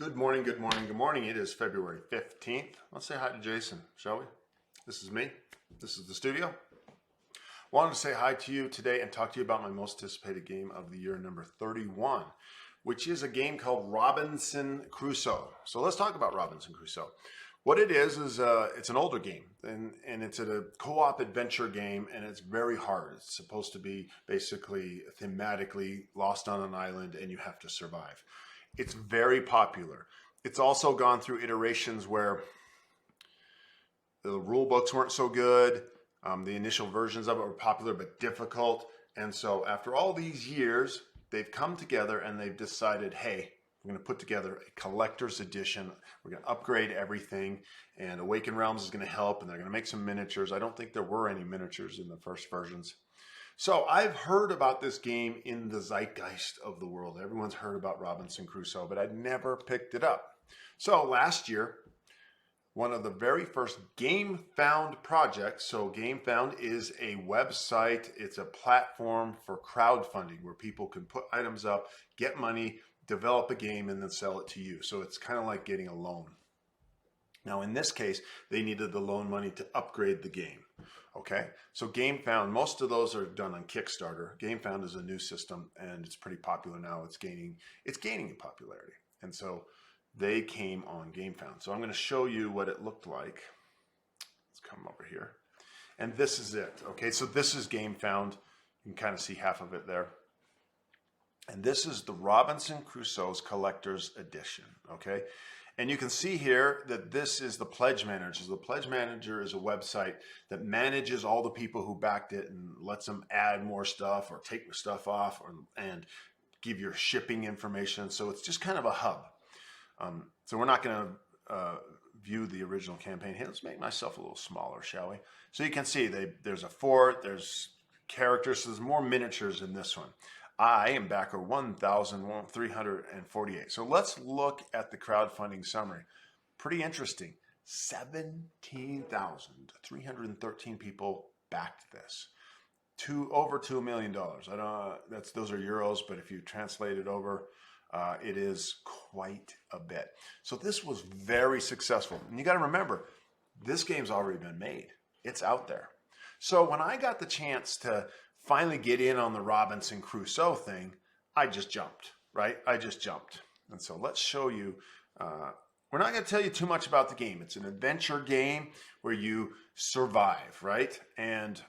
Good morning, good morning, good morning. It is February 15th. Let's say hi to Jason, shall we? This is me. This is the studio. Wanted to say hi to you today and talk to you about my most anticipated game of the year, number 31, which is a game called Robinson Crusoe. So let's talk about Robinson Crusoe. What it is it's an older game, and it's a co-op adventure game, and it's very hard. It's supposed to be basically thematically lost on an island, and you have to survive. It's very popular. It's also gone through iterations where the rule books weren't so good. The initial versions of it were popular but difficult. And so after all these years, they've come together and they've decided, hey, we're going to put together a collector's edition. We're going to upgrade everything, and Awaken Realms is going to help, and they're going to make some miniatures. I don't think there were any miniatures in the first versions. So I've heard about this game in the zeitgeist of the world. Everyone's heard about Robinson Crusoe, but I'd never picked it up. So last year, one of the very first GameFound projects, so GameFound is a website, it's a platform for crowdfunding where people can put items up, get money, develop a game, and then sell it to you. So it's kind of like getting a loan. Now in this case, they needed the loan money to upgrade the game. Okay, so GameFound, most of those are done on Kickstarter. GameFound is a new system, and it's pretty popular now. It's gaining in popularity, and so they came on GameFound. So I'm going to show you what it looked like. Let's come over here, and this is it. Okay, so this is GameFound. You can kind of see half of it there, and this is the Robinson Crusoe's Collector's Edition. Okay. And you can see here that this is the Pledge Manager. The Pledge Manager is a website that manages all the people who backed it and lets them add more stuff or take stuff off and give your shipping information. So it's just kind of a hub. So we're not going to view the original campaign. Hey, let's make myself a little smaller, shall we? So you can see there's a fort, there's characters, so there's more miniatures in this one. I am backer 1,348. So let's look at the crowdfunding summary. Pretty interesting. 17,313 people backed this. Over $2 million. Those are euros, but if you translate it over, it is quite a bit. So this was very successful. And you got to remember, this game's already been made. It's out there. So when I got the chance to finally get in on the Robinson Crusoe thing, I just jumped, right? I just jumped. And so let's show you, we're not going to tell you too much about the game. It's an adventure game where you survive, right? And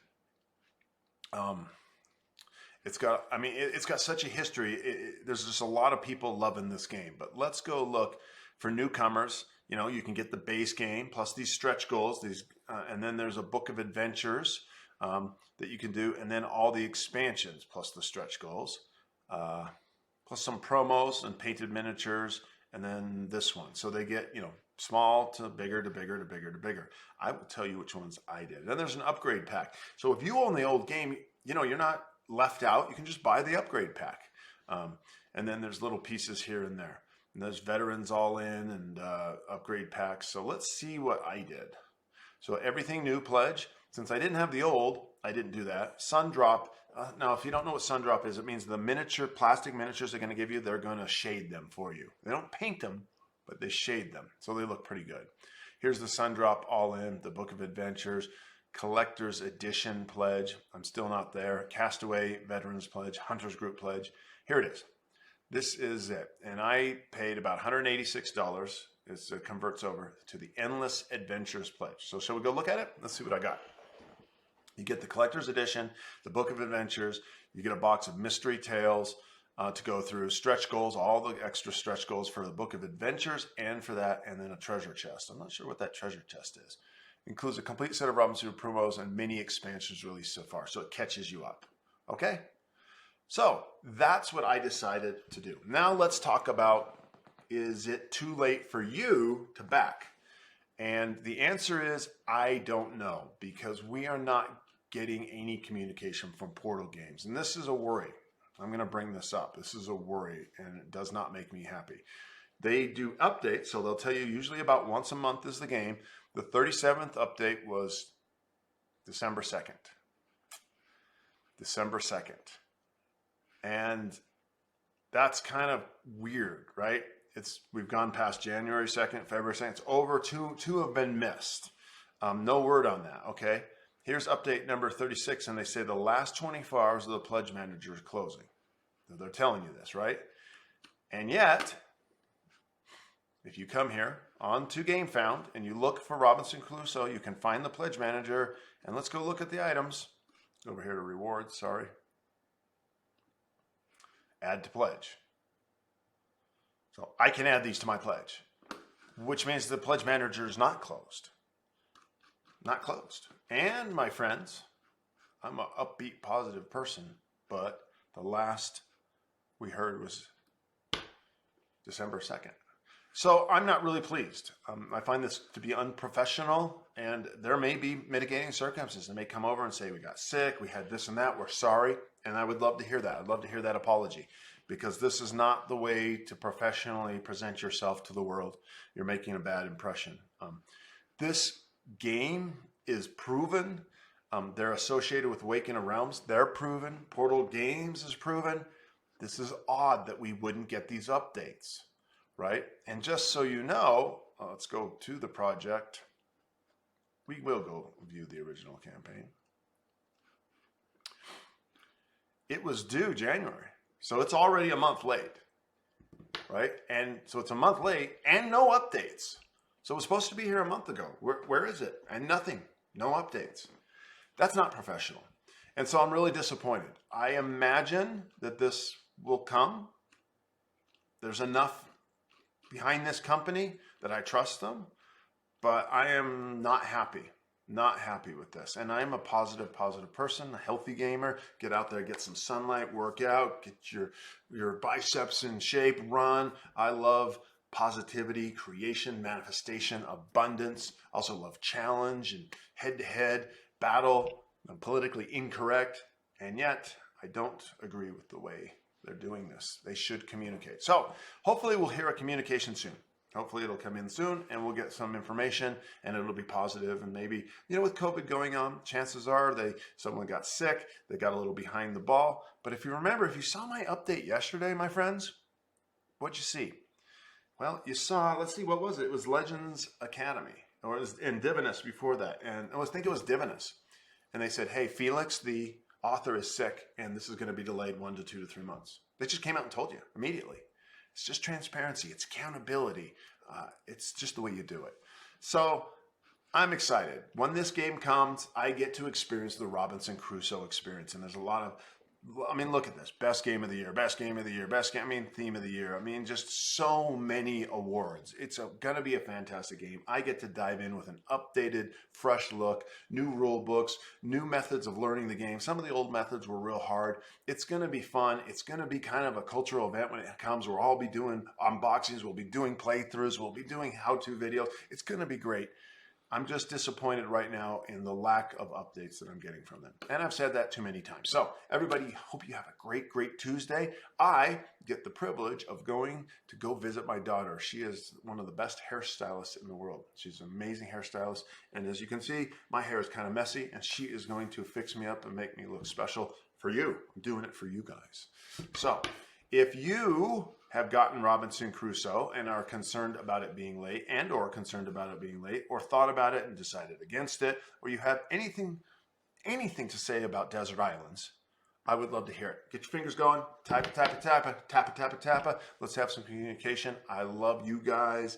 it's got such a history. There's just a lot of people loving this game. But let's go look for newcomers. You know, you can get the base game plus these stretch goals, and then there's a book of adventures that you can do, and then all the expansions plus the stretch goals, plus some promos and painted miniatures, and then this one. So they get, small to bigger to bigger to bigger to bigger. I will tell you which ones I did. Then there's an upgrade pack. So if you own the old game, you're not left out. You can just buy the upgrade pack. And then there's little pieces here and there. And there's veterans all in and upgrade packs. So let's see what I did. So everything new pledge. Since I didn't have the old, I didn't do that. Sundrop. Now, if you don't know what Sundrop is, it means the plastic miniatures they're going to give you, they're going to shade them for you. They don't paint them, but they shade them. So they look pretty good. Here's the Sundrop all-in, the Book of Adventures, Collector's Edition pledge. I'm still not there. Castaway Veterans pledge, Hunters Group pledge. Here it is. This is it. And I paid about $186. It converts over to the Endless Adventures pledge. So shall we go look at it? Let's see what I got. You get the Collector's Edition, the Book of Adventures. You get a box of Mystery Tales to go through, stretch goals, all the extra stretch goals for the Book of Adventures and for that, and then a treasure chest. I'm not sure what that treasure chest is. It includes a complete set of Robinson promos and mini expansions released so far, so it catches you up. Okay? So that's what I decided to do. Now let's talk about, is it too late for you to back? And the answer is, I don't know, because we are not getting any communication from Portal Games. And this is a worry. I'm going to bring this up. This is a worry, and it does not make me happy. They do updates, so they'll tell you usually about once a month is the game. The 37th update was December 2nd. December 2nd. And that's kind of weird, right? We've gone past January 2nd, February 2nd. It's over. Two have been missed. No word on that, okay? Here's update number 36, and they say the last 24 hours of the pledge manager is closing. They're telling you this, right? And yet, if you come here onto GameFound and you look for Robinson Crusoe, you can find the pledge manager. And let's go look at the items. Over here to rewards, sorry. Add to pledge. So I can add these to my pledge, which means the pledge manager is not closed. Not closed. And my friends, I'm an upbeat, positive person, but the last we heard was December 2nd. So I'm not really pleased. I find this to be unprofessional, and there may be mitigating circumstances. They may come over and say, we got sick, we had this and that, we're sorry. And I would love to hear that. I'd love to hear that apology, because this is not the way to professionally present yourself to the world. You're making a bad impression. This game is proven. They're associated with Awakening Realms. They're proven. Portal Games is proven. This is odd that we wouldn't get these updates, right? And just so you know, let's go to the project. We will go view the original campaign. It was due January, so it's already a month late, right? And so it's a month late and no updates. So it was supposed to be here a month ago. Where is it? And nothing, no updates. That's not professional. And so I'm really disappointed. I imagine that this will come. There's enough behind this company that I trust them, but I am not happy with this. And I'm a positive person, a healthy gamer. Get out there, get some sunlight, work out, get your biceps in shape, run. I love positivity, creation, manifestation, abundance. Also love challenge and head-to-head battle. I'm politically incorrect, and yet I don't agree with the way they're doing this. They should communicate. So hopefully we'll hear a communication soon. Hopefully it'll come in soon and we'll get some information and it'll be positive. And maybe, with COVID going on, chances are someone got sick, they got a little behind the ball. But if you remember, if you saw my update yesterday, my friends, what'd you see? Well, you saw, let's see, what was it? It was Legends Academy, or it was in Divinus before that. And I think it was Divinus. And they said, hey, Felix, the author, is sick and this is going to be delayed 1 to 2 to 3 months. They just came out and told you immediately. It's just transparency. It's accountability. It's just the way you do it. So I'm excited. When this game comes, I get to experience the Robinson Crusoe experience. And there's a lot of, look at this. Best game of the year, best game of the year, theme of the year. Just so many awards. It's going to be a fantastic game. I get to dive in with an updated, fresh look, new rule books, new methods of learning the game. Some of the old methods were real hard. It's going to be fun. It's going to be kind of a cultural event when it comes. We'll all be doing unboxings. We'll be doing playthroughs. We'll be doing how-to videos. It's going to be great. I'm just disappointed right now in the lack of updates that I'm getting from them. And I've said that too many times. So everybody, hope you have a great, great Tuesday. I get the privilege of going to go visit my daughter. She is one of the best hairstylists in the world. She's an amazing hairstylist. And as you can see, my hair is kind of messy and she is going to fix me up and make me look special for you. I'm doing it for you guys. So if you have gotten Robinson Crusoe and are concerned about it being late or thought about it and decided against it, or you have anything to say about desert islands, I would love to hear it. Get your fingers going. Type it, tap it, tap it, tap it, tap it, tap it. Let's have some communication. I love you guys.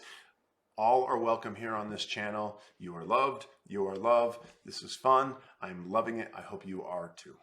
All are welcome here on this channel. You are loved. You are loved. This is fun. I'm loving it. I hope you are too.